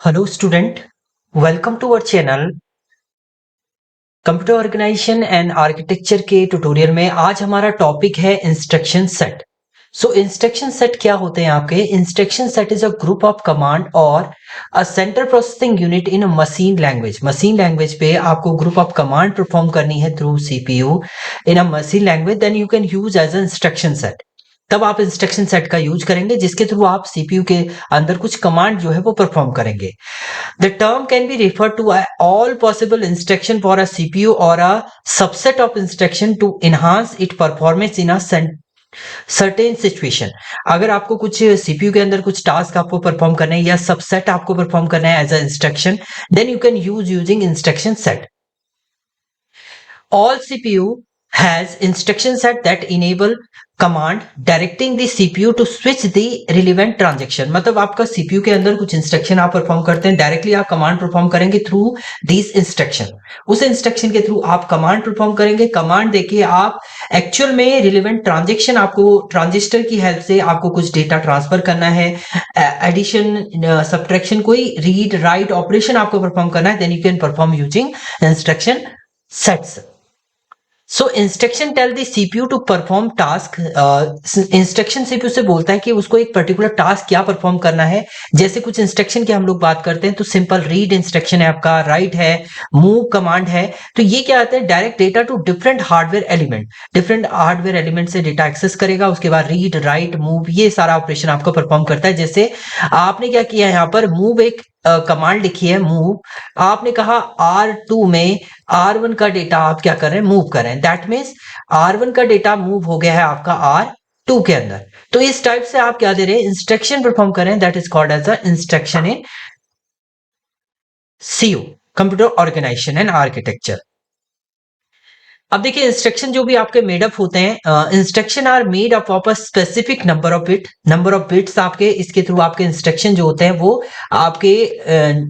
Hello student, welcome to our channel computer organisation and architecture के tutorial में आज हमारा टॉपिक है instruction set. So instruction set क्या होते हैं आपके? Instruction set is a group of command और a central processing unit in machine language. Machine language पे आपको ग्रुप ऑफ कमांड परफॉर्म करनी है through CPU in a machine language, then you can use as a instruction set. तब आप instruction set का use करेंगे जिसके थ्रू आप सीपीयू के अंदर कुछ कमांड जो है वो परफॉर्म करेंगे। The term can be referred to all possible instruction for a CPU or a subset of instruction to enhance its performance in a certain situation। अगर आपको कुछ सीपीयू के अंदर कुछ टास्क आपको परफॉर्म करना है या सबसेट आपको परफॉर्म करना है as a instruction, then you can use using instruction set. All CPU has instruction set that enable command directing the CPU to switch the relevant transaction। मतलब आपका CPU के अंदर कुछ इंस्ट्रक्शन आप परफॉर्म करते हैं, डायरेक्टली आप कमांड परफॉर्म करेंगे थ्रू दिस इंस्ट्रक्शन। उस इंस्ट्रक्शन के थ्रू आप कमांड परफॉर्म करेंगे, कमांड देखिए आप एक्चुअल में रिलेवेंट ट्रांजेक्शन, आपको ट्रांजिस्टर की हेल्प से आपको कुछ डेटा ट्रांसफर करना है, एडिशन सब्ट्रैक्शन, कोई रीड राइट ऑपरेशन आपको परफॉर्म करना है, then you can perform using instruction sets. So instruction tell the CPU to perform task. Instruction CPU से बोलता है कि उसको एक पर्टिकुलर टास्क क्या परफॉर्म करना है। जैसे कुछ इंस्ट्रक्शन की हम लोग बात करते हैं तो सिंपल रीड इंस्ट्रक्शन है आपका, राइट है, मूव कमांड है। तो ये क्या आता है? Direct data to different hardware element, different hardware element से डेटा एक्सेस करेगा, उसके बाद रीड राइट मूव ये सारा ऑपरेशन आपको परफॉर्म करता है। जैसे आपने क्या किया यहाँ पर, मूव एक कमांड लिखी है मूव, आपने कहा R2 में R1 का डेटा आप क्या कर रहे हैं, मूव कर रहे हैं। दैट मीन्स R1 का डेटा मूव हो गया है आपका R2 के अंदर। तो इस टाइप से आप क्या दे रहे हैं, इंस्ट्रक्शन परफॉर्म कर रहे हैं। That is called as a instruction in CU, computer organisation and architecture. अब देखिए इंस्ट्रक्शन जो भी आपके मेडअप होते हैं, instruction are made up of a specific number of bit, number of bits आपके, इसके थ्रू आपके इंस्ट्रक्शन जो होते हैं वो आपके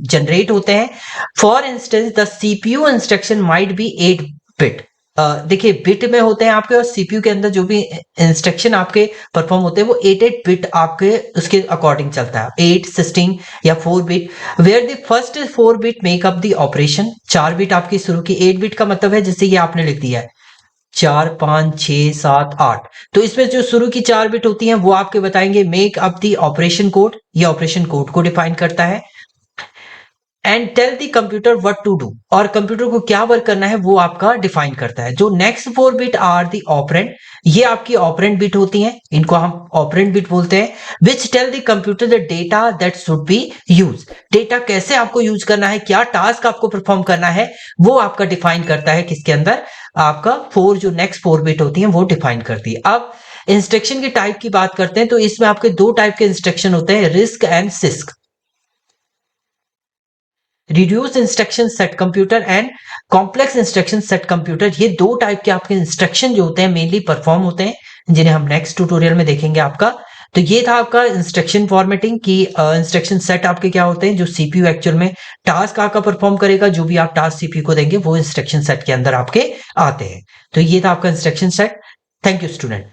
जनरेट होते हैं। For instance the CPU instruction might be 8 bit. देखिए बिट में होते हैं आपके, और सीपीयू के अंदर जो भी इंस्ट्रक्शन आपके परफॉर्म होते हैं वो 8 बिट आपके उसके अकॉर्डिंग चलता है, 8 16 या 4 bit. Where the first 4 bit make up the operation, 4 bit आपकी शुरू की, 8 बिट का मतलब है जैसे ये आपने लिख दिया है 4 5 6 7 8, तो इसमें जो शुरू की 4 बिट होती हैं वो आपके बताएंगे make up the operation code, ये ऑपरेशन कोड को डिफाइन करता है। And tell the computer what to do, और कंप्यूटर को क्या वर्क करना है वो आपका डिफाइन करता है। जो next 4 bit are the operand, ये आपकी ऑपरेंड बिट होती हैं, इनको हम ऑपरेंड बिट बोलते हैं। Which tell the computer the data that should be use, data कैसे आपको यूज करना है, क्या टास्क आपको परफॉर्म करना है वो आपका डिफाइन करता है। किसके अंदर? आपका 4, जो नेक्स्ट 4 बिट होती है वो डिफाइन करती है। अब इंस्ट्रक्शन की टाइप की बात करते हैं तो इसमें आपके दो टाइप के इंस्ट्रक्शन होते हैं, risk and six. Reduce instruction set computer and complex instruction set computer, ये दो टाइप के आपके इंस्ट्रक्शन जो होते हैं मेनली परफॉर्म होते हैं, जिन्हें हम नेक्स्ट ट्यूटोरियल में देखेंगे आपका। तो ये था आपका इंस्ट्रक्शन फॉर्मेटिंग की। इंस्ट्रक्शन सेट आपके क्या होते हैं, जो सीपीयू एक्चुअल में टास्क आपका परफॉर्म करेगा, जो भी आप टास्क सीपीयू को देंगे वो इंस्ट्रक्शन सेट के अंदर आपके आते हैं। तो ये था आपका instruction set. Thank you student.